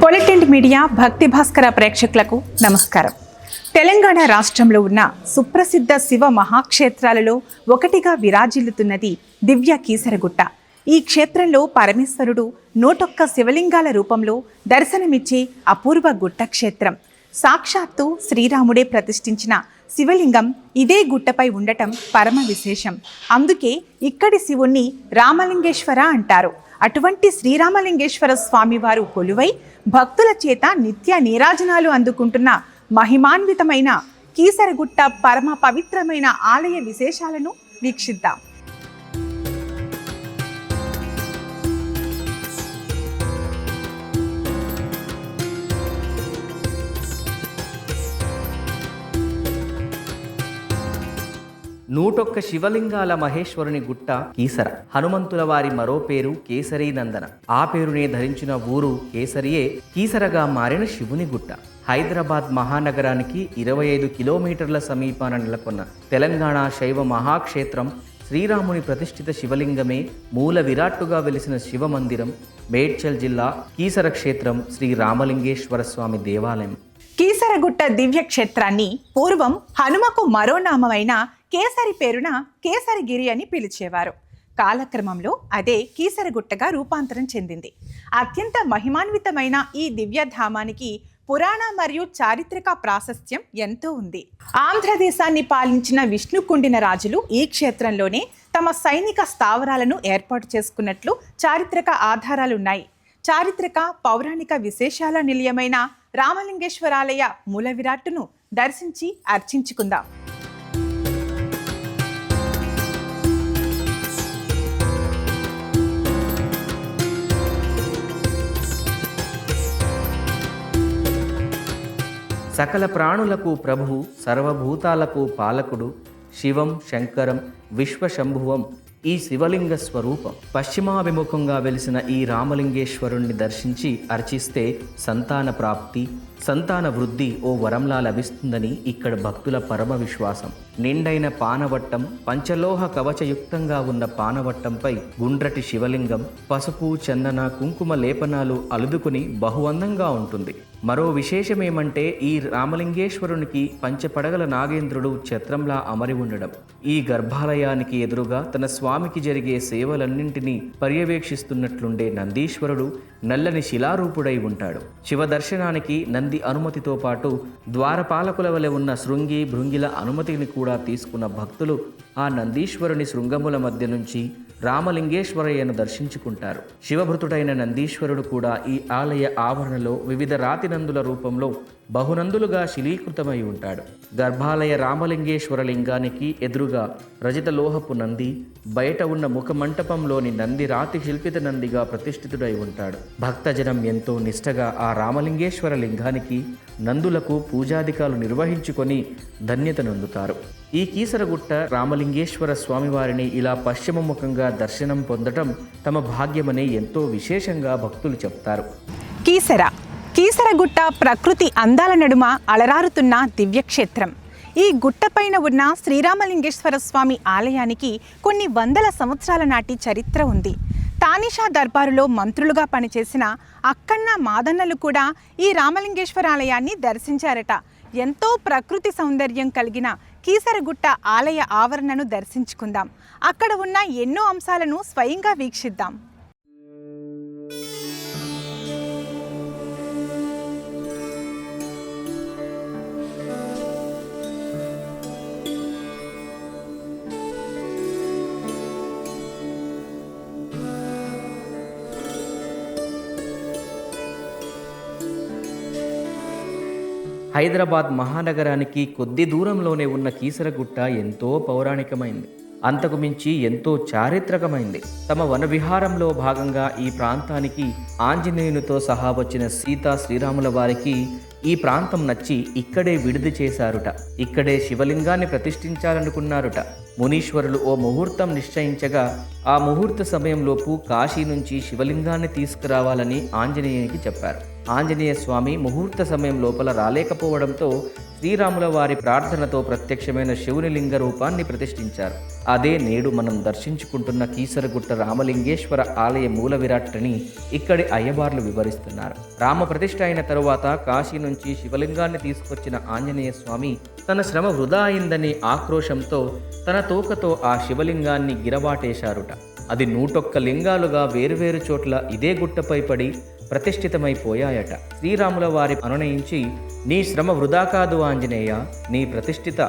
పొలిటింట్ media భక్తి భాస్కర ప్రేక్షకులకు నమస్కారం. తెలంగాణ రాష్ట్రంలో ఉన్న సుప్రసిద్ధ శివ మహాక్షేత్రాలలో ఒకటిగా విరాజిల్లుతున్నది దివ్య కీసరగుట్ట. ఈ క్షేత్రంలో పరమేశ్వరుడు 101 శివలింగాల రూపంలో దర్శనమిచ్చే అపూర్వ గుట్ట క్షేత్రం. సాక్షాత్తు శ్రీరాముడే ప్రతిష్ఠించిన శివలింగం ఇదే గుట్టపై ఉండటం పరమ విశేషం. అందుకే ఇక్కడి శివుణ్ణి రామలింగేశ్వర అంటారు. అటువంటి శ్రీరామలింగేశ్వర స్వామివారు కొలువై భక్తుల చేత నిత్య నీరాజనాలు అందుకుంటున్న మహిమాన్వితమైన కీసరగుట్ట పరమ పవిత్రమైన ఆలయ విశేషాలను వీక్షిద్దాం. నూటొక్క శివలింగాల మహేశ్వరుని గుట్ట కీసర. హనుమంతుల వారి మరో పేరు కేసరీ నందన. ఆ పేరునే ధరించిన ఊరు కేసరియే కీసరగా మారిన శివుని గుట్ట. హైదరాబాద్ మహానగరానికి 25 కిలోమీటర్ల సమీపాన నెలకొన్న తెలంగాణ శైవ మహాక్షేత్రం శ్రీరాముని ప్రతిష్ఠిత శివలింగమే మూల విరాట్టుగా వెలిసిన శివ మందిరం మేడ్చల్ జిల్లా కీసర క్షేత్రం శ్రీ రామలింగేశ్వర స్వామి దేవాలయం. కీసరగుట్ట దివ్య క్షేత్రాన్ని పూర్వం హనుమకు మరో నామమైన కేసరి పేరున కేసరిగిరి అని పిలిచేవారు. కాలక్రమంలో అదే కీసరగుట్టగా రూపాంతరం చెందింది. అత్యంత మహిమాన్వితమైన ఈ దివ్యధామానికి పురాణ మరియు చారిత్రక ప్రాశస్త్యం ఎంతో ఉంది. ఆంధ్రదేశాన్ని పాలించిన విష్ణుకుండిన రాజులు ఈ క్షేత్రంలోనే తమ సైనిక స్థావరాలను ఏర్పాటు చేసుకున్నట్లు చారిత్రక ఆధారాలున్నాయి. చారిత్రక పౌరాణిక విశేషాల నిలయమైన రామలింగేశ్వరాలయ మూల విరాట్టును దర్శించి అర్చించుకుందాం. సకల ప్రాణులకు ప్రభువు, సర్వభూతాలకు పాలకుడు, శివం శంకరం విశ్వశంభువం ఈ శివలింగ స్వరూపం. పశ్చిమాభిముఖంగా వెలిసిన ఈ రామలింగేశ్వరుణ్ణి దర్శించి అర్చిస్తే సంతాన ప్రాప్తి, సంతాన వృద్ధి ఓ వరంలా లభిస్తుందని ఇక్కడ భక్తుల పరమ విశ్వాసం. నిండైన పానవట్టం, పంచలోహ కవచయుక్తంగా ఉన్న పానవట్టంపై గుండ్రటి శివలింగం పసుపు చందన కుంకుమ లేపనాలు అలుదుకుని బహువందంగా ఉంటుంది. మరో విశేషమేమంటే ఈ రామలింగేశ్వరునికి పంచపడగల నాగేంద్రుడు ఛత్రంలా అమరి ఉండడం. ఈ గర్భాలయానికి ఎదురుగా తన స్వామికి జరిగే సేవలన్నింటినీ పర్యవేక్షిస్తున్నట్లుండే నందీశ్వరుడు నల్లని శిలారూపుడై ఉంటాడు. శివ దర్శనానికి నంది అనుమతితో పాటు ద్వారపాలకుల వలె ఉన్న శృంగి భృంగిల అనుమతిని కూడా తీసుకున్న భక్తులు ఆ నందీశ్వరుని శృంగముల మధ్య నుంచి రామలింగేశ్వరయ్యను దర్శించుకుంటారు. శివభృతుడైన నందీశ్వరుడు కూడా ఈ ఆలయ ఆవరణలో వివిధ రాతి నందుల రూపంలో బహునందులుగా శిలీకృతమై ఉంటాడు. గర్భాలయ రామలింగేశ్వర లింగానికి ఎదురుగా రజత లోహపు నంది, బయట ఉన్న ముఖ మంటపంలోని నంది రాతి శిల్పిత నందిగా ప్రతిష్ఠితుడై ఉంటాడు. భక్తజనం ఎంతో నిష్టగా ఆ రామలింగేశ్వర లింగానికి నందులకు పూజాధికాలు నిర్వహించుకొని ధన్యతనొందుతారు. ఈ కీసరగుట్ట రామలింగేశ్వర స్వామివారిని ఇలా పశ్చిమముఖంగా దర్శనం పొందటం తమ భాగ్యమని ఎంతో విశేషంగా భక్తులు చెప్తారు. కీసరగుట్ట ప్రకృతి అందాల నడుమ అలరారుతున్న దివ్యక్షేత్రం. ఈ గుట్టపైన ఉన్న శ్రీరామలింగేశ్వర స్వామి ఆలయానికి కొన్ని వందల సంవత్సరాల నాటి చరిత్ర ఉంది. తానిషా దర్బారులో మంత్రులుగా పనిచేసిన అక్కన్న మాదన్నలు కూడా ఈ రామలింగేశ్వర ఆలయాన్ని దర్శించారట. ఎంతో ప్రకృతి సౌందర్యం కలిగిన కీసరగుట్ట ఆలయ ఆవరణను దర్శించుకుందాం. అక్కడ ఉన్న ఎన్నో అంశాలను స్వయంగా వీక్షిద్దాం. హైదరాబాద్ మహానగరానికి కొద్ది దూరంలోనే ఉన్న కీసరగుట్ట ఎంతో పౌరాణికమైంది. అంతకు మించి ఎంతో చారిత్రకమైంది. తమ వనవిహారంలో భాగంగా ఈ ప్రాంతానికి ఆంజనేయునితో సహా వచ్చిన సీతా శ్రీరాముల వారికి ఈ ప్రాంతం నచ్చి ఇక్కడే విడిది చేశారుట. ఇక్కడే శివలింగాన్ని ప్రతిష్ఠించాలనుకున్నారుట. మునీశ్వరులు ఓ ముహూర్తం నిశ్చయించగా ఆ ముహూర్త సమయంలోపు కాశీ నుంచి శివలింగాన్ని తీసుకురావాలని ఆంజనేయునికి చెప్పారు. ఆంజనేయ స్వామి ముహూర్త సమయం లోపల రాలేకపోవడంతో శ్రీరాముల వారి ప్రార్థనతో ప్రత్యక్షమైన శివుని లింగ రూపాన్ని ప్రతిష్ఠించారు. అదే నేడు మనం దర్శించుకుంటున్న కీసరగుట్ట రామలింగేశ్వర ఆలయ మూల విరాట్టని ఇక్కడి అయ్యవార్లు వివరిస్తున్నారు. రామ ప్రతిష్ఠ అయిన తరువాత కాశీ నుంచి శివలింగాన్ని తీసుకొచ్చిన ఆంజనేయ స్వామి తన శ్రమ వృధా అయిందనే ఆక్రోశంతో తన తోకతో ఆ శివలింగాన్ని గిరబాటేశారుట. అది 101 లింగాలుగా వేరువేరు చోట్ల ఇదే గుట్టపై పడి ప్రతిష్ఠితమైపోయాయట. శ్రీరాముల వారి అనునయించి, నీ శ్రమ వృధా కాదు ఆంజనేయ, నీ ప్రతిష్ఠిత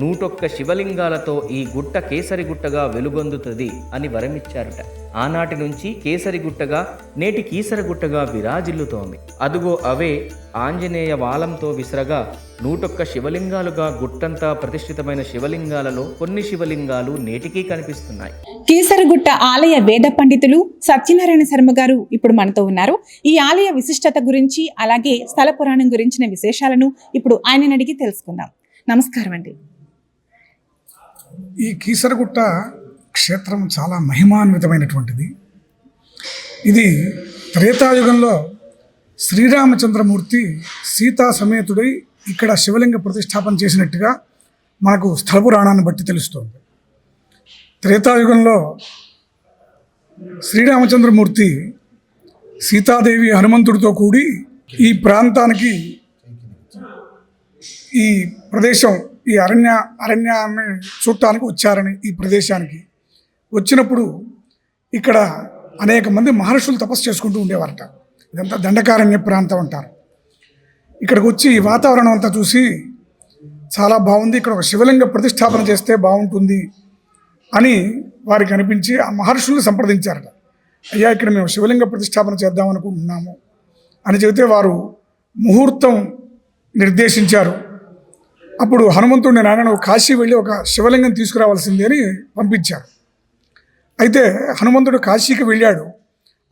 101 శివలింగాలతో ఈ గుట్ట కేసరిగుట్టగా వెలుగొందుతుంది అని వరమిచ్చారుట. ఆనాటి నుంచి కేసరిగుట్టగా నేటి కీసరగుట్టగా విరాజిల్లుతోంది. అదుగో అవే ఆంజనేయ వాలంతో విసరగా 101 శివలింగాలుగా గుట్టంతా ప్రతిష్ఠితమైన శివలింగాలలో కొన్ని శివలింగాలు నేటికీ కనిపిస్తున్నాయి. కీసరగుట్ట ఆలయ వేద పండితులు సత్యనారాయణ శర్మ గారు ఇప్పుడు మనతో ఉన్నారు. ఈ ఆలయ విశిష్టత గురించి అలాగే స్థల పురాణం గురించిన విశేషాలను ఇప్పుడు ఆయనని అడిగి తెలుసుకుందాం. నమస్కారం అండి. ఈ కీసరగుట్ట క్షేత్రం చాలా మహిమాన్వితమైనటువంటిది. ఇది త్రేతాయుగంలో శ్రీరామచంద్రమూర్తి సీతా సమేతుడై ఇక్కడ శివలింగ ప్రతిష్టాపన చేసినట్టుగా మనకు స్థల పురాణాన్ని బట్టి తెలుస్తోంది. త్రేతాయుగంలో శ్రీరామచంద్రమూర్తి సీతాదేవి హనుమంతుడితో కూడి ఈ ప్రాంతానికి, ఈ ప్రదేశం, ఈ అరణ్యాన్ని చూడటానికి వచ్చారని, ఈ ప్రదేశానికి వచ్చినప్పుడు ఇక్కడ అనేక మంది మహర్షులు తపస్సు చేసుకుంటూ ఉండేవారట. ఇదంతా దండకారణ్య ప్రాంతం అంటారు. ఇక్కడికి వచ్చి ఈ వాతావరణం అంతా చూసి చాలా బాగుంది, ఇక్కడ ఒక శివలింగ ప్రతిష్టాపన చేస్తే బాగుంటుంది అని వారికి అనిపించి ఆ మహర్షుల్ని సంప్రదించారట. అయ్యా, ఇక్కడ మేము శివలింగ ప్రతిష్టాపన చేద్దాం అనుకుంటున్నాము అని చెబితే వారు ముహూర్తం నిర్దేశించారు. అప్పుడు హనుమంతుడిని, నాయన నువ్వు కాశీ వెళ్ళి ఒక శివలింగం తీసుకురావాల్సింది అని పంపించారు. అయితే హనుమంతుడు కాశీకి వెళ్ళాడు.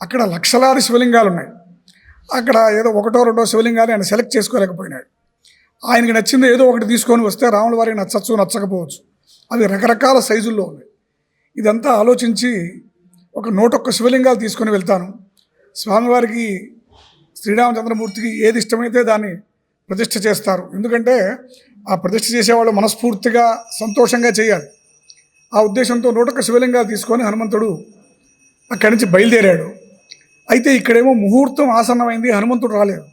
అక్కడ లక్షలాది శివలింగాలు ఉన్నాయి. అక్కడ ఏదో 1, 2 శివలింగాలు ఆయన సెలెక్ట్ చేసుకోలేకపోయినాడు. ఆయనకి నచ్చింది ఏదో ఒకటి తీసుకొని వస్తే రాముల వారికి నచ్చచ్చు, నచ్చకపోవచ్చు. అవి రకరకాల సైజుల్లో ఉన్నాయి. ఇదంతా ఆలోచించి ఒక 101 శివలింగాలు తీసుకొని వెళ్తాను, స్వామివారికి శ్రీరామచంద్రమూర్తికి ఏది ఇష్టమైతే దాన్ని ప్రతిష్ఠ చేస్తారు. ఎందుకంటే ఆ ప్రతిష్ఠ చేసేవాళ్ళు మనస్ఫూర్తిగా సంతోషంగా చేయాలి. ఆ ఉద్దేశంతో 101 శివలింగాలు తీసుకొని హనుమంతుడు అక్కడి నుంచి బయలుదేరాడు. అయితే ఇక్కడేమో ముహూర్తం ఆసన్నమైంది, హనుమంతుడు రాలేదు.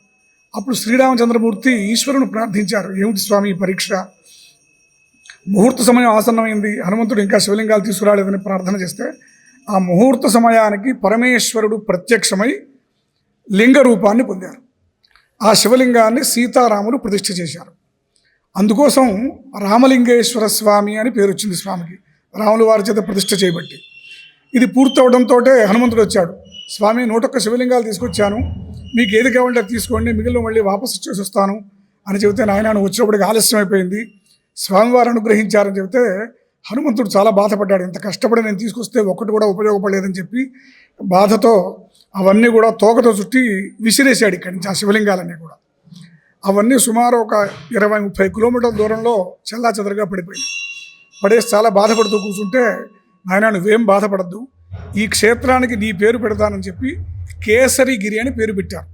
అప్పుడు శ్రీరామచంద్రమూర్తి ఈశ్వరుని ప్రార్థించారు, ఏమిటి స్వామి పరీక్ష, ముహూర్త సమయం ఆసన్నమైంది, హనుమంతుడు ఇంకా శివలింగాలు తీసుకురాలేదని ప్రార్థన చేస్తే ఆ ముహూర్త సమయానికి పరమేశ్వరుడు ప్రత్యక్షమై లింగ రూపాన్ని పొందారు. ఆ శివలింగాన్ని సీతారాములు ప్రతిష్ఠ చేశారు. అందుకోసం రామలింగేశ్వర స్వామి అని పేరు వచ్చింది స్వామికి, రాముల వారి చేత ప్రతిష్ఠ చేయబట్టి. ఇది పూర్తవడంతో హనుమంతుడు వచ్చాడు, స్వామి 101 శివలింగాలు తీసుకొచ్చాను, మీకు ఏది కావాలంటే తీసుకోండి, మిగిలిన మళ్ళీ వాపసు చేసి వస్తాను అని చెబితే, నాయన నువ్వు వచ్చినప్పటికి ఆలస్యం అయిపోయింది, స్వామివారు అనుగ్రహించారని చెబితే హనుమంతుడు చాలా బాధపడ్డాడు. ఇంత కష్టపడి నేను తీసుకొస్తే ఒక్కటి కూడా ఉపయోగపడలేదని చెప్పి బాధతో అవన్నీ కూడా తోకతో చుట్టి విసిరేశాడు ఇక్కడి నుంచి, ఆ శివలింగాలన్నీ కూడా. అవన్నీ సుమారు ఒక 20-30 కిలోమీటర్ల దూరంలో చెల్లాచెదరుగా పడిపోయింది. పడేసి చాలా బాధపడుతూ కూర్చుంటే, నాయన నువ్వేం బాధపడద్దు, ఈ క్షేత్రానికి నీ పేరు పెడతానని చెప్పి కేసరిగిరి అని పేరు పెట్టారు.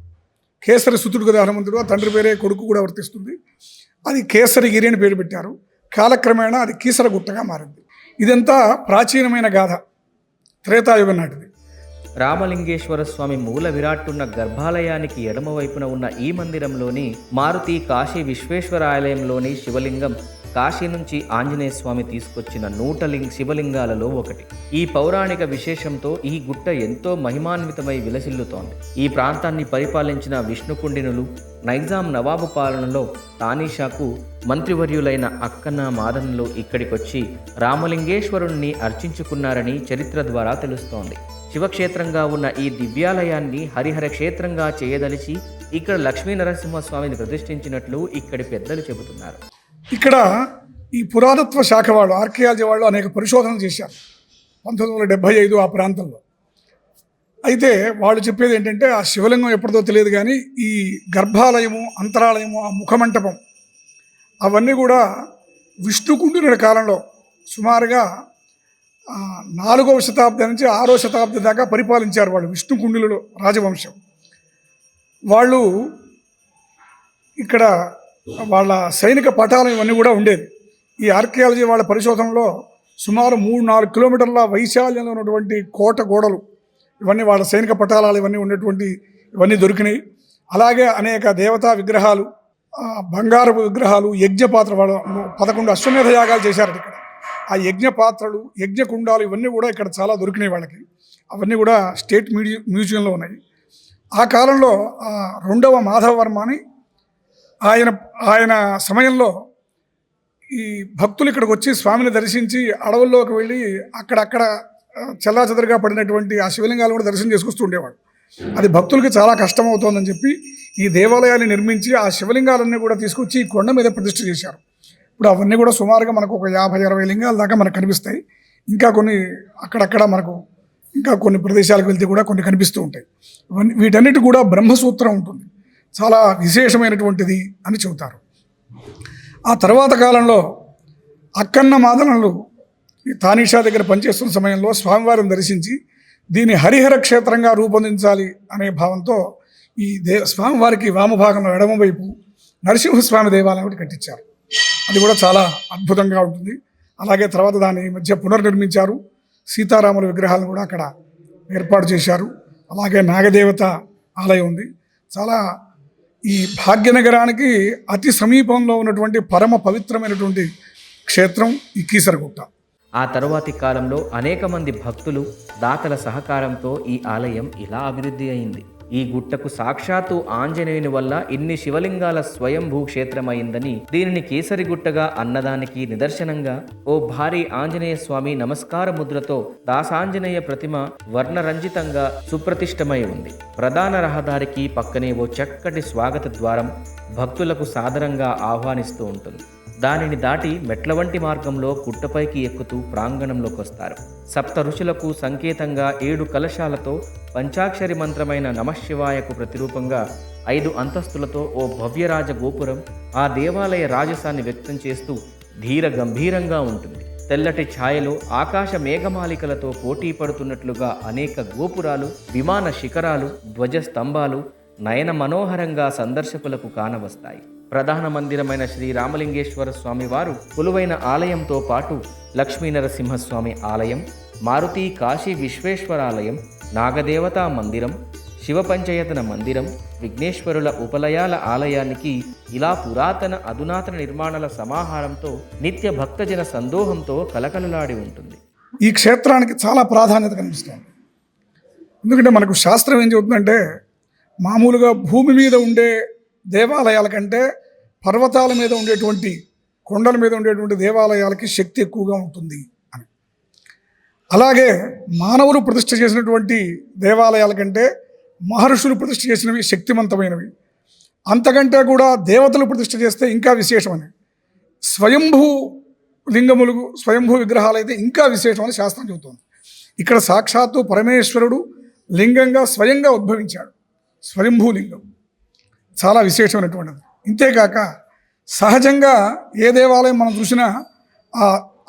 కేసరి సుతుడు కదా హనుమంతుడు, ఆ తండ్రి పేరే కొడుకు కూడా వర్తిస్తుంది. అది కేసరిగిరి అని పేరు పెట్టారు. కాలక్రమేణా అది కీసరగుట్టగా మారింది. ఇదంతా ప్రాచీనమైన గాథ, త్రేతాయుగం నాటిది. రామలింగేశ్వర స్వామి మూల విరాట్టున్న గర్భాలయానికి ఎడమవైపున ఉన్న ఈ మందిరంలోని మారుతి కాశీ విశ్వేశ్వర ఆలయంలోని శివలింగం కాశీ నుంచి ఆంజనేయ స్వామి తీసుకొచ్చిన 100 శివలింగాలలో ఒకటి. ఈ పౌరాణిక విశేషంతో ఈ గుట్ట ఎంతో మహిమాన్వితమై విలసిల్లుతోంది. ఈ ప్రాంతాన్ని పరిపాలించిన విష్ణుకుండినులు నైజాం నవాబు పాలనలో తానీషాకు మంత్రివర్యులైన అక్కన్న మాదన్లు ఇక్కడికొచ్చి రామలింగేశ్వరుణ్ణి అర్చించుకున్నారని చరిత్ర ద్వారా తెలుస్తోంది. శివక్షేత్రంగా ఉన్న ఈ దివ్యాలయాన్ని హరిహర క్షేత్రంగా చేయదలిచి ఇక్కడ లక్ష్మీ నరసింహస్వామిని ప్రతిష్ఠించినట్లు ఇక్కడి పెద్దలు చెబుతున్నారు. ఇక్కడ ఈ పురాతత్వ శాఖ వాళ్ళు, ఆర్కియాలజీ వాళ్ళు అనేక పరిశోధనలు చేశారు 1975 ఆ ప్రాంతంలో. అయితే వాళ్ళు చెప్పేది ఏంటంటే, ఆ శివలింగం ఎప్పటిదో తెలియదు కానీ ఈ గర్భాలయము, అంతరాలయము, ఆ ముఖమంటపం అవన్నీ కూడా విష్ణుకుండినుడి కాలంలో సుమారుగా 4వ శతాబ్దం నుంచి 6వ శతాబ్దం దాకా పరిపాలించారు వాళ్ళు, విష్ణుకుండినుల రాజవంశం. వాళ్ళు ఇక్కడ వాళ్ళ సైనిక పటాలం ఇవన్నీ కూడా ఉండేది. ఈ ఆర్కియాలజీ వాళ్ళ పరిశోధనలో సుమారు 3-4 కిలోమీటర్ల వైశాల్యంలో ఉన్నటువంటి కోట గోడలు ఇవన్నీ వాళ్ళ సైనిక పటాలాలు ఇవన్నీ ఉన్నటువంటి ఇవన్నీ దొరికినాయి. అలాగే అనేక దేవతా విగ్రహాలు, బంగారపు విగ్రహాలు, యజ్ఞ పాత్ర, వాళ్ళు 11 అశ్వమేధ యాగాలు చేశారట ఇక్కడ. ఆ యజ్ఞ పాత్రలు, యజ్ఞ కుండాలు ఇవన్నీ కూడా ఇక్కడ చాలా దొరికినాయి వాళ్ళకి. అవన్నీ కూడా స్టేట్ మ్యూజియంలో ఉన్నాయి. ఆ కాలంలో 2వ మాధవవర్మ అని ఆయన సమయంలో ఈ భక్తులు ఇక్కడికి వచ్చి స్వామిని దర్శించి అడవుల్లోకి వెళ్ళి అక్కడక్కడ చెల్లాచెదరుగా పడినటువంటి ఆ శివలింగాలు కూడా దర్శనం చేసుకొస్తూ ఉండేవాడు. అది భక్తులకి చాలా కష్టం అవుతోందని చెప్పి ఈ దేవాలయాన్ని నిర్మించి ఆ శివలింగాలన్నీ కూడా తీసుకొచ్చి ఈ కొండ మీద ప్రతిష్ఠ చేశారు. ఇప్పుడు అవన్నీ కూడా సుమారుగా మనకు ఒక 50-60 లింగాల దాకా మనకు కనిపిస్తాయి. ఇంకా కొన్ని అక్కడక్కడ మనకు ఇంకా కొన్ని ప్రదేశాలకు వెళ్తే కూడా కొన్ని కనిపిస్తూ ఉంటాయి. వీటన్నిటి కూడా బ్రహ్మసూత్రం ఉంటుంది, చాలా విశేషమైనటువంటిది అని చెబుతారు. ఆ తర్వాత కాలంలో అక్కన్న మాదనలు ఈ తానీషా దగ్గర పనిచేస్తున్న సమయంలో స్వామివారిని దర్శించి దీన్ని హరిహర క్షేత్రంగా రూపొందించాలి అనే భావంతో ఈ స్వామివారికి వామభాగంలో ఎడమవైపు నరసింహస్వామి దేవాలయం ఒకటి కట్టించారు. అది కూడా చాలా అద్భుతంగా ఉంటుంది. అలాగే తర్వాత దాని మధ్య పునర్నిర్మించారు. సీతారాముల విగ్రహాలను కూడా అక్కడ ఏర్పాటు చేశారు. అలాగే నాగదేవత ఆలయం ఉంది. చాలా ఈ భాగ్యనగరానికి అతి సమీపంలో ఉన్నటువంటి పరమ పవిత్రమైనటువంటి క్షేత్రం ఈ కీసరగుట్ట. ఆ తరువాతి కాలంలో అనేక మంది భక్తులు, దాతల సహకారంతో ఈ ఆలయం ఇలా అభివృద్ధి అయింది. ఈ గుట్టకు సాక్షాత్తు ఆంజనేయుని వల్ల ఇన్ని శివలింగాల స్వయంభూ క్షేత్రమైందని, దీనిని కేసరిగుట్టగా అన్నదానికి నిదర్శనంగా ఓ భారీ ఆంజనేయ స్వామి నమస్కార ముద్రతో దాసాంజనేయ ప్రతిమ వర్ణరంజితంగా సుప్రతిష్టమై ఉంది. ప్రధాన రహదారికి పక్కనే ఓ చక్కటి స్వాగత ద్వారం భక్తులకు సాదరంగా ఆహ్వానిస్తూ ఉంటుంది. దానిని దాటి మెట్ల వంటి మార్గంలో గుట్టపైకి ఎక్కుతూ ప్రాంగణంలోకి వస్తారు. సప్త ఋషులకు సంకేతంగా 7 కలశాలతో పంచాక్షరి మంత్రమైన నమశివాయకు ప్రతిరూపంగా 5 అంతస్తులతో ఓ భవ్యరాజ గోపురం ఆ దేవాలయ రాజసాన్ని వ్యక్తం చేస్తూ ధీర గంభీరంగా ఉంటుంది. తెల్లటి ఛాయలు ఆకాశ మేఘమాలికలతో పోటీ పడుతున్నట్లుగా అనేక గోపురాలు, విమాన శిఖరాలు, ధ్వజస్తంభాలు నయన మనోహరంగా సందర్శకులకు కానవస్తాయి. ప్రధాన మందిరమైన శ్రీ రామలింగేశ్వర స్వామి వారు కొలువైన ఆలయంతో పాటు లక్ష్మీనరసింహస్వామి ఆలయం, మారుతి కాశీ విశ్వేశ్వరాలయం, నాగదేవతా మందిరం, శివపంచయతన మందిరం, విఘ్నేశ్వరుల ఉపలయాల ఆలయానికి ఇలా పురాతన అధునాతన నిర్మాణాల సమాహారంతో నిత్య భక్తజన సందోహంతో కలకలలాడి ఉంటుంది. ఈ క్షేత్రానికి చాలా ప్రాధాన్యత కనిపిస్తుంది. ఎందుకంటే మనకు శాస్త్రం ఏం చెబుతుందంటే, మామూలుగా భూమి మీద ఉండే దేవాలయాల కంటే పర్వతాల మీద ఉండేటువంటి, కొండల మీద ఉండేటువంటి దేవాలయాలకి శక్తి ఎక్కువగా ఉంటుంది అని. అలాగే మానవులు ప్రతిష్ఠ చేసినటువంటి దేవాలయాల కంటే మహర్షులు ప్రతిష్ఠ చేసినవి శక్తివంతమైనవి. అంతకంటే కూడా దేవతలు ప్రతిష్ఠ చేస్తే ఇంకా విశేషమని, స్వయంభూ లింగములు, స్వయంభూ విగ్రహాలు అయితే ఇంకా విశేషమని శాస్త్రం చెబుతోంది. ఇక్కడ సాక్షాత్తు పరమేశ్వరుడు లింగంగా స్వయంగా ఉద్భవించాడు. స్వయంభూ లింగం చాలా విశేషమైనటువంటిది. ఇంతేకాక సహజంగా ఏ దేవాలయం మనం చూసినా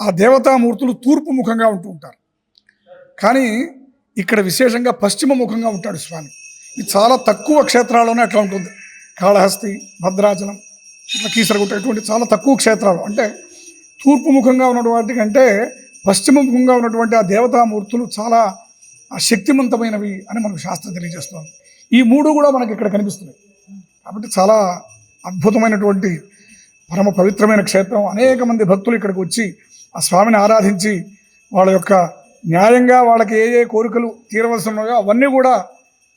ఆ దేవతామూర్తులు తూర్పు ముఖంగా ఉంటూ ఉంటారు. కానీ ఇక్కడ విశేషంగా పశ్చిమ ముఖంగా ఉంటాడు స్వామి. ఇది చాలా తక్కువ క్షేత్రాల్లోనే అట్లా ఉంటుంది. కాళహస్తి, భద్రాచలం, ఇట్లా కీసరగుట్ట, ఇటువంటి చాలా తక్కువ క్షేత్రాలు అంటే తూర్పు ముఖంగా ఉన్నటువంటి కంటే పశ్చిమ ముఖంగా ఉన్నటువంటి ఆ దేవతామూర్తులు చాలా శక్తివంతమైనవి అని మనకు శాస్త్రం తెలియజేస్తుంది. ఈ 3 కూడా మనకి ఇక్కడ కనిపిస్తున్నాయి. కాబట్టి చాలా అద్భుతమైనటువంటి పరమ పవిత్రమైన క్షేత్రం. అనేక మంది భక్తులు ఇక్కడికి వచ్చి ఆ స్వామిని ఆరాధించి వాళ్ళ యొక్క న్యాయంగా వాళ్ళకి ఏ కోరికలు తీరవలసి ఉన్నాయో అవన్నీ కూడా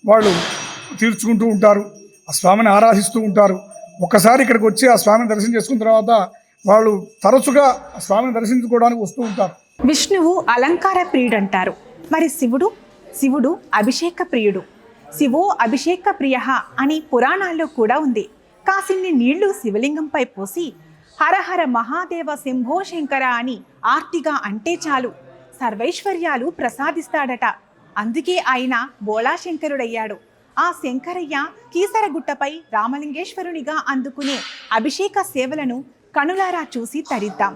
వాళ్ళు తీర్చుకుంటూ ఉంటారు. ఆ స్వామిని ఆరాధిస్తూ ఉంటారు. ఒక్కసారి ఇక్కడికి వచ్చి ఆ స్వామిని దర్శనం చేసుకున్న తర్వాత వాళ్ళు తరచుగా ఆ స్వామిని దర్శించుకోవడానికి వస్తూ ఉంటారు. విష్ణువు అలంకార ప్రియుడు అంటారు. మరి శివుడు అభిషేక ప్రియుడు. శివో అభిషేక ప్రియ అని పురాణాల్లో కూడా ఉంది. కాసిన్ని నీళ్లు శివలింగంపై పోసి హరహర మహాదేవ శంభో శంకర అని ఆర్తిగా అంటే చాలు సర్వైశ్వర్యాలు ప్రసాదిస్తాడట. అందుకే ఆయన బోళాశంకరుడయ్యాడు. ఆ శంకరయ్య కీసరగుట్టపై రామలింగేశ్వరునిగా అందుకునే అభిషేక సేవలను కనులారా చూసి తరిద్దాం.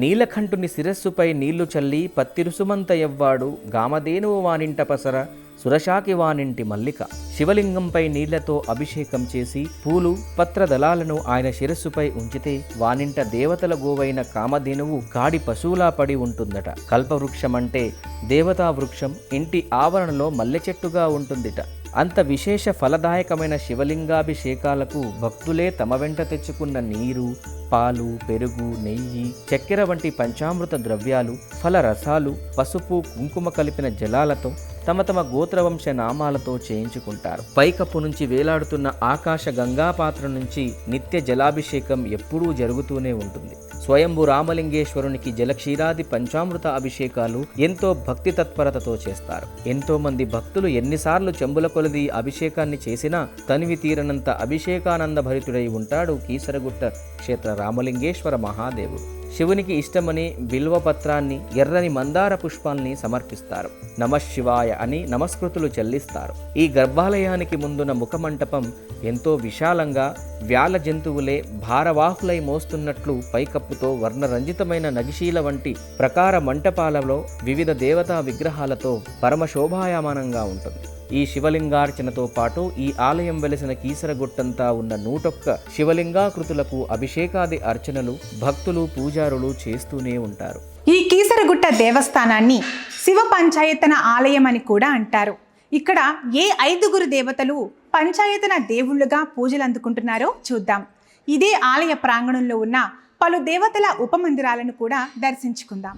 నీలకంఠుని శిరస్సుపై నీళ్లు చల్లి పత్తిరుసుమంత ఎవ్వాడు గామధేనువు వానింట పసర సురశాకి వానింటి మల్లిక. శివలింగంపై నీళ్లతో అభిషేకం చేసి పూలు పత్రదళాలను ఆయన శిరస్సుపై ఉంచితే వానింట దేవతల గోవైన కామధేనువు కాడి పశువులా పడి ఉంటుందట. కల్పవృక్షం అంటే దేవతా వృక్షం ఇంటి ఆవరణలో మల్లె చెట్టుగా ఉంటుందిట. అంత విశేష ఫలదాయకమైన శివలింగాభిషేకాలకు భక్తులే తమ వెంట తెచ్చుకున్న నీరు, పాలు, పెరుగు, నెయ్యి, చక్కెర వంటి పంచామృత ద్రవ్యాలు, ఫలరసాలు, పసుపు, కుంకుమ కలిపిన జలాలతో తమ తమ గోత్రవంశ నామాలతో చేయించుకుంటారు. పైకప్పు నుంచి వేలాడుతున్న ఆకాశ గంగాపాత్ర నుంచి నిత్య జలాభిషేకం ఎప్పుడూ జరుగుతూనే ఉంటుంది. స్వయంభు రామలింగేశ్వరునికి జలక్షీరాది పంచామృత అభిషేకాలు ఎంతో భక్తి తత్పరతతో చేస్తారు. ఎంతో మంది భక్తులు ఎన్నిసార్లు చెంబుల కొలది అభిషేకాన్ని చేసినా తనివి తీరనంత అభిషేకానంద భరితుడై ఉంటాడు కీసరగుట్ట క్షేత్ర రామలింగేశ్వర మహాదేవుడు. శివునికి ఇష్టమని బిల్వపత్రాన్ని, ఎర్రని మందార పుష్పాల్ని సమర్పిస్తారు. నమశివాయ అని నమస్కృతులు చెల్లిస్తారు. ఈ గర్భాలయానికి ముందున ముఖమంటపం ఎంతో విశాలంగా వ్యాల జంతువులే భారవాహులై మోస్తున్నట్లు పైకప్పుతో వర్ణరంజితమైన నగిశీల వంటి ప్రకార మంటపాలలో వివిధ దేవతా విగ్రహాలతో పరమశోభాయమానంగా ఉంటుంది. ఈ శివలింగార్చనతో పాటు ఈ ఆలయం వెలిసిన కీసరగుట్టంతా ఉన్న 101 శివలింగాకృతులకు అభిషేకాది అర్చనలు భక్తులు పూజారులు చేస్తూనే ఉంటారు. ఈ కీసరగుట్ట దేవస్థానాన్ని శివ పంచాయతన ఆలయం అని కూడా అంటారు. ఇక్కడ ఏ 5 దేవతలు పంచాయతన దేవుళ్ళుగా పూజలు అందుకుంటున్నారో చూద్దాం. ఇదే ఆలయ ప్రాంగణంలో ఉన్న పలు దేవతల ఉపమందిరాలను కూడా దర్శించుకుందాం.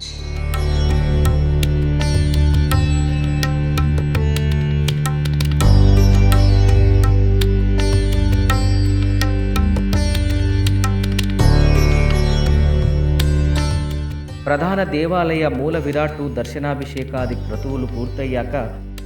ప్రధాన దేవాలయ మూల విరాట్టు దర్శనాభిషేకాది క్రతువులు పూర్తయ్యాక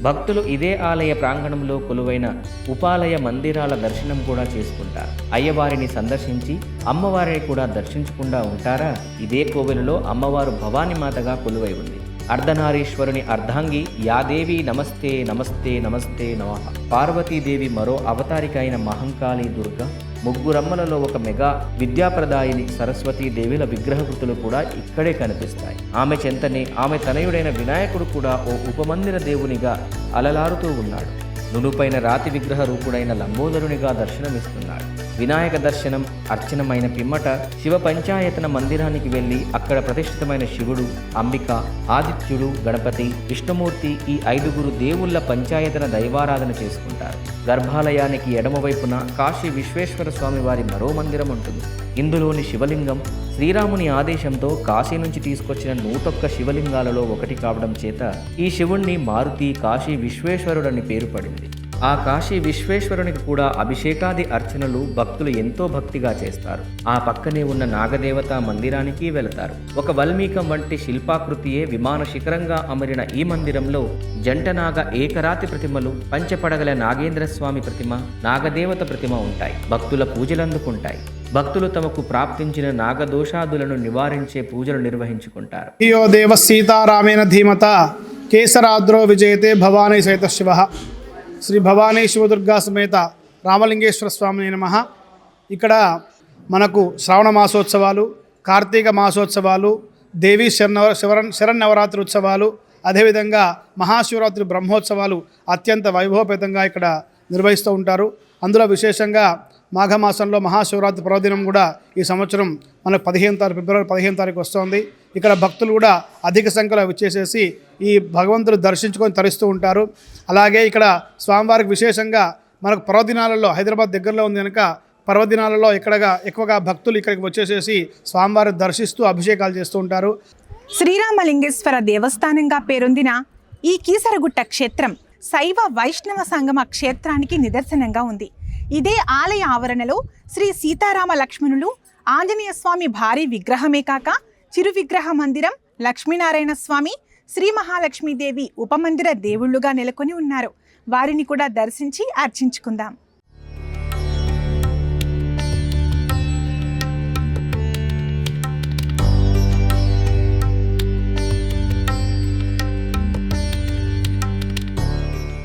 భక్తులు ఇదే ఆలయ ప్రాంగణంలో కొలువైన ఉపాలయ మందిరాల దర్శనం కూడా చేసుకుంటారు. అయ్యవారిని సందర్శించి అమ్మవారిని కూడా దర్శించకుండా ఉంటారా? ఇదే కోవెలలో అమ్మవారు భవానీమాతగా కొలువై ఉంది. అర్ధనారీశ్వరుని అర్ధాంగి యాదేవి నమస్తే నమస్తే నమస్తే నమః. పార్వతీదేవి మరో అవతారిక అయిన మహంకాళి దుర్గ, ముగ్గురమ్మలలో ఒక మెగా విద్యాప్రదాయిని సరస్వతీదేవిల విగ్రహకృతులు కూడా ఇక్కడే కనిపిస్తాయి. ఆమె చెంతనే ఆమె తనయుడైన వినాయకుడు కూడా ఓ ఉపమందిర దేవునిగా అలలారుతూ ఉన్నాడు. నునుపైన రాతి విగ్రహ రూపుడైన లంబోదరునిగా దర్శనమిస్తున్నాడు. వినాయక దర్శనం అర్చనమైన పిమ్మట శివ పంచాయతన మందిరానికి వెళ్ళి అక్కడ ప్రతిష్ఠితమైన శివుడు, అంబిక, ఆదిత్యుడు, గణపతి, విష్ణుమూర్తి ఈ 5 దేవుళ్ళ పంచాయతన దైవారాధన చేసుకుంటారు. గర్భాలయానికి ఎడమవైపున కాశీ విశ్వేశ్వర స్వామి వారి మరో మందిరం ఉంటుంది. ఇందులోని శివలింగం శ్రీరాముని ఆదేశంతో కాశీ నుంచి తీసుకొచ్చిన 101 శివలింగాలలో ఒకటి కావడం చేత ఈ శివుణ్ణి మారుతి కాశీ విశ్వేశ్వరుడని పేరు పడింది. ఆ కాశీ విశ్వేశ్వరునికి కూడా అభిషేకాది అర్చనలు భక్తులు ఎంతో భక్తిగా చేస్తారు. ఆ పక్కనే ఉన్న నాగదేవత మందిరానికి వెళతారు. ఒక వల్మీకం వంటి శిల్పాకృతియే విమాన శిఖరంగా అమరిన ఈ మందిరంలో జంటనాగ ఏకరాతి ప్రతిమలు, పంచపడగల నాగేంద్ర స్వామి ప్రతిమ, నాగదేవత ప్రతిమ ఉంటాయి. భక్తుల పూజలందుకుంటాయి. భక్తులు తమకు ప్రాప్తించిన నాగదోషాదులను నివారించే పూజలు నిర్వహించుకుంటారు. యో దేవ సీతారామేణ ధీమత కేసరాద్రో విజయతే భవానీ సహిత శివ. శ్రీ భవానీ శివదుర్గా సమేత రామలింగేశ్వర స్వామి నమః. ఇక్కడ మనకు శ్రావణ మాసోత్సవాలు, కార్తీక మాసోత్సవాలు, దేవీ శరన్నవరాత్రి ఉత్సవాలు, అదేవిధంగా మహాశివరాత్రి బ్రహ్మోత్సవాలు అత్యంత వైభవపేతంగా ఇక్కడ నిర్వహిస్తూ ఉంటారు. అందులో విశేషంగా మాఘమాసంలో మహాశివరాత్రి పర్వదినం కూడా ఈ సంవత్సరం మనకు ఫిబ్రవరి 15 తారీఖు వస్తుంది. ఇక్కడ భక్తులు కూడా అధిక సంఖ్యలో విచ్చేసేసి ఈ భగవంతుడు దర్శించుకొని తరిస్తూ ఉంటారు. అలాగే ఇక్కడ స్వామివారికి విశేషంగా మనకు పర్వదినాలలో హైదరాబాద్ దగ్గరలో ఉంది కనుక పర్వదినాలలో ఎక్కువగా భక్తులు ఇక్కడికి వచ్చేసేసి స్వామివారిని దర్శిస్తూ అభిషేకాలు చేస్తూ ఉంటారు. శ్రీరామలింగేశ్వర దేవస్థానంగా పేరొందిన ఈ కీసరగుట్ట క్షేత్రం శైవ వైష్ణవ సంగమ క్షేత్రానికి నిదర్శనంగా ఉంది. ఇదే ఆలయ ఆవరణలో శ్రీ సీతారామ లక్ష్మణులు, ఆంజనేయ స్వామి భారీ విగ్రహమే కాక చిరు విగ్రహ మందిరం, లక్ష్మీనారాయణ స్వామి, శ్రీ మహాలక్ష్మీదేవి ఉపమందిర దేవుళ్ళుగా నెలకొని ఉన్నారు. వారిని కూడా దర్శించి అర్చించుకుందాం.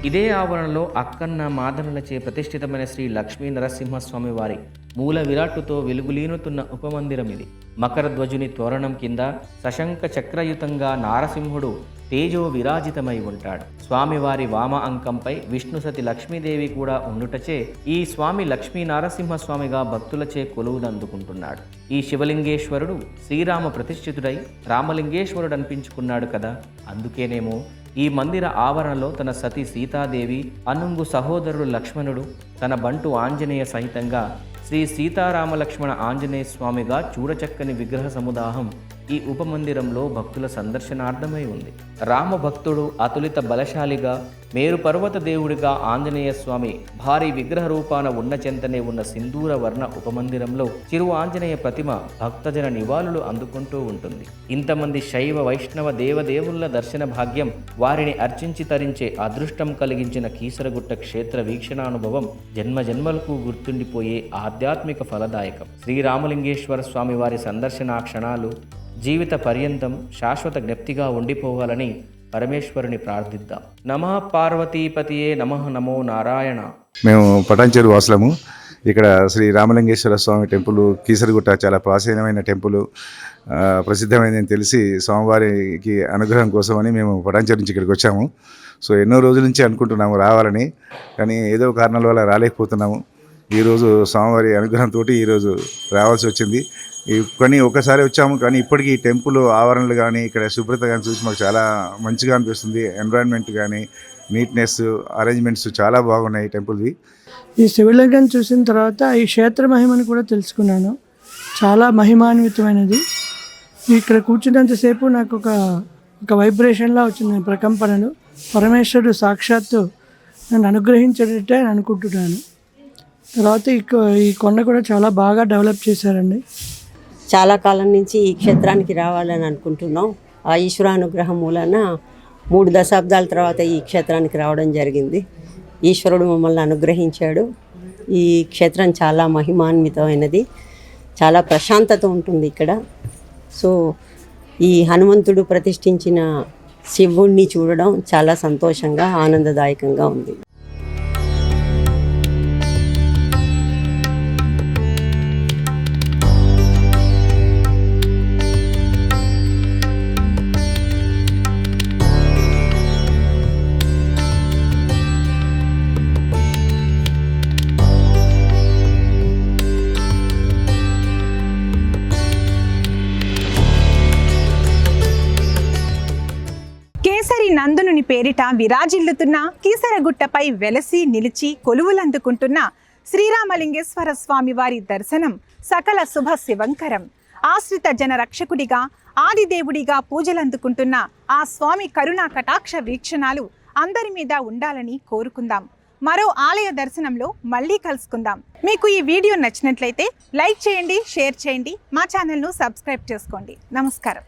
ఇదే ఆవరణలో అక్కన్న మాదనులచే ప్రతిష్ఠితమైన శ్రీ లక్ష్మీ నరసింహస్వామి వారి మూల విరాట్టుతో వెలుగులీనుతున్న ఉపమందిరం ఇది. మకర ధ్వజుని తోరణం కింద సశంక చక్రయుతంగా నారసింహుడు తేజో విరాజితమై ఉంటాడు. స్వామివారి వామ అంకంపై విష్ణుసతి లక్ష్మీదేవి కూడా ఉండుటచే ఈ స్వామి లక్ష్మీ నారసింహస్వామిగా భక్తులచే కొలువుదందుకుంటున్నాడు. ఈ శివలింగేశ్వరుడు శ్రీరామ ప్రతిష్ఠితుడై రామలింగేశ్వరుడు అనిపించుకున్నాడు కదా. అందుకేనేమో ఈ మందిర ఆవరణలో తన సతి సీతాదేవి, అనుంగు సహోదరుడు లక్ష్మణుడు, తన బంటు ఆంజనేయ సహితంగా శ్రీ సీతారామ లక్ష్మణ ఆంజనేయ స్వామిగా చూడచక్కని విగ్రహ సముదాహం ఈ ఉపమందిరంలో భక్తుల సందర్శనార్థమై ఉంది. రామ భక్తుడు అతులిత బలశాలిగా, మేరు పర్వత దేవుడిగా ఆంజనేయ స్వామి భారీ విగ్రహ రూపాన ఉన్న చెంతనే ఉన్న సింధూర వర్ణ ఉపమందిరంలో చిరు ఆంజనేయ ప్రతిమ భక్తజన నివాళులు అందుకుంటూ ఉంటుంది. ఇంతమంది శైవ వైష్ణవ దేవదేవుళ్ల దర్శన భాగ్యం, వారిని అర్చించి తరించే అదృష్టం కలిగించిన కీసరగుట్ట క్షేత్ర వీక్షణానుభవం జన్మజన్మలకు గుర్తుండిపోయే ఆధ్యాత్మిక ఫలదాయకం. శ్రీరామలింగేశ్వర స్వామి వారి సందర్శనా క్షణాలు జీవిత పర్యంతం శాశ్వత జ్ఞప్తిగా ఉండిపోవాలని పరమేశ్వరుని ప్రార్థిద్దాం. నమః పార్వతీపతియే నమః. నమో నారాయణ. మేము పటాన్చేరు వాసులము. ఇక్కడ శ్రీ రామలింగేశ్వర స్వామి టెంపుల్ కీసరగుట్ట చాలా ప్రాచీనమైన టెంపుల్, ప్రసిద్ధమైందని తెలిసి స్వామివారికి అనుగ్రహం కోసమని మేము పటాన్చేరు నుంచి ఇక్కడికి వచ్చాము. సో ఎన్నో రోజుల నుంచి అనుకుంటున్నాము రావాలని, కానీ ఏదో కారణాల వల్ల రాలేకపోతున్నాము. ఈరోజు స్వామివారి అనుగ్రహంతో ఈరోజు రావాల్సి వచ్చింది. కానీ ఒకసారి వచ్చాము, కానీ ఇప్పటికీ టెంపుల్ ఆవరణలు కానీ ఇక్కడ శుభ్రత కానీ చూసి మాకు చాలా మంచిగా అనిపిస్తుంది. ఎన్విరాన్మెంట్ కానీ నీట్నెస్, అరేంజ్మెంట్స్ చాలా బాగున్నాయి టెంపుల్వి. ఈ శివలింగం చూసిన తర్వాత ఈ క్షేత్ర మహిమను కూడా తెలుసుకున్నాను. చాలా మహిమాన్వితమైనది. ఇక్కడ కూర్చున్నంతసేపు నాకు ఒక వైబ్రేషన్లా వచ్చింది, ప్రకంపనలు. పరమేశ్వరుడు సాక్షాత్తు నన్ను అనుగ్రహించేటట్టే అని అనుకుంటున్నాను. తర్వాత ఈ కొండ కూడా చాలా బాగా డెవలప్ చేశారండి. చాలా కాలం నుంచి ఈ క్షేత్రానికి రావాలని అనుకుంటున్నాం. ఆ ఈశ్వరానుగ్రహం మూలన 3 దశాబ్దాల తర్వాత ఈ క్షేత్రానికి రావడం జరిగింది. ఈశ్వరుడు మమ్మల్ని అనుగ్రహించాడు. ఈ క్షేత్రం చాలా మహిమాన్వితమైనది, చాలా ప్రశాంతత ఉంటుంది ఇక్కడ. సో ఈ హనుమంతుడు ప్రతిష్ఠించిన శివుణ్ణి చూడడం చాలా సంతోషంగా, ఆనందదాయకంగా ఉంది. నందనుని పేరిట విరాజిల్లుతున్న కీసరగుట్టపై వెలసి నిలిచి కొలువులందుకుంటున్న శ్రీరామలింగేశ్వర స్వామి వారి దర్శనం సకల శుభ శివంకరం. ఆశ్రిత జన రక్షకుడిగా, ఆదిదేవుడిగా పూజలందుకుంటున్న ఆ స్వామి కరుణా కటాక్ష వీక్షణాలు అందరి మీద ఉండాలని కోరుకుందాం. మరో ఆలయ దర్శనంలో మళ్ళీ కలుసుకుందాం. మీకు ఈ వీడియో నచ్చినట్లయితే లైక్ చేయండి, షేర్ చేయండి, మా ఛానల్ను సబ్స్క్రైబ్ చేసుకోండి. నమస్కారం.